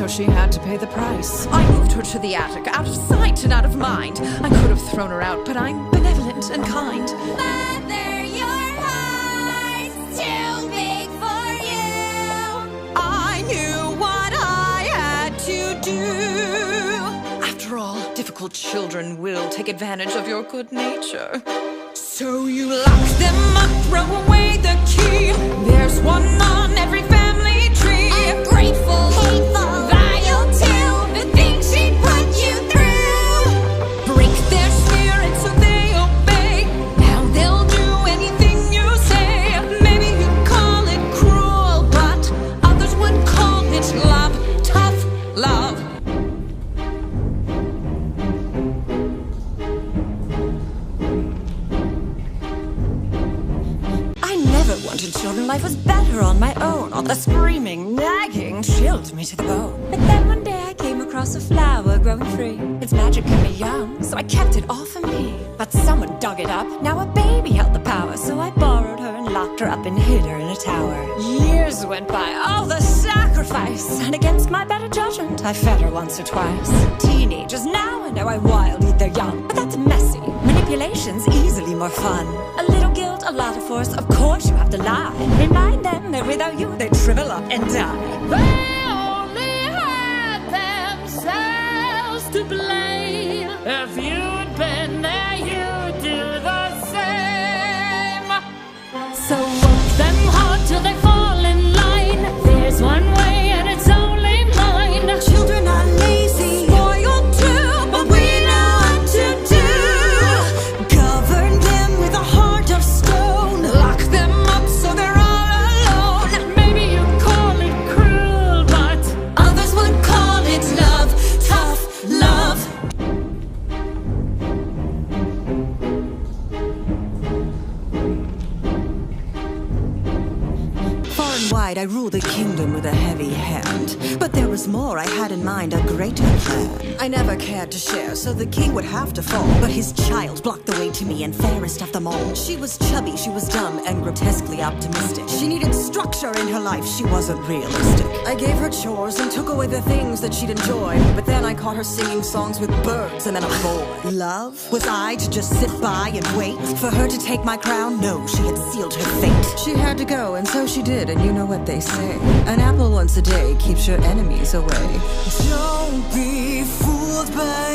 so she had to pay the price. I moved her to the attic, out of sight and out of mind. I could have thrown her out, but I'm benevolent and kind. Mother, your heart's too big for you. I knew what I had to do. After all, difficult children will take advantage of your good nature. So you lock them up, throw away the key. There's one on every family tree. Ungrateful, hateful, vile too. The things she put you through. Break their spirit so they obey. Now they'll do anything you say. Maybe you'd call it cruel, but others would call it love. Tough love. Wanted children, life was better on my own. All the screaming, nagging chilled me to the bone. But then one day I came across a flower growing free. Its magic kept me young, so I kept it all for me. But someone dug it up, now a baby held the power. So I borrowed her and locked her up and hid her in a tower. Years went by, all the sacrifice, and against my better judgment, I fed her once or twice. Teenagers now, I know I wild eat their young, but that's messy. Manipulation's easily more fun. A little guilt, a lot of force, of course you have to lie. Remind them that without you they shrivel up and die. They only had themselves to blame. If you'd been there, you'd do the same. So work them hard till they fall in line. There's one way and it's only mine. Children are lazy, spoiled too, but we know what to do. Govern them with a heart of stone. Lock them up so they're all alone. Maybe you call it cruel, but others would call it love. Tough love. Far and wide I ruled the kingdom with a heavy hand. But there was more I had in mind, a greater plan. I never cared to share, so the king would have to fall. But his child blocked the way to me, and fairest of them all. She was chubby, she was dumb, and grotesquely optimistic. She needed structure in her life, she wasn't realistic. I gave her chores and took away the things that she'd enjoy. But then I caught her singing songs with birds and then a boy. Love? Was I to just sit by and wait for her to take my crown? No, she had sealed her fate. She had to go, and so she did, and you know what they say. An apple once a day keeps your enemies away. Don't be fooled by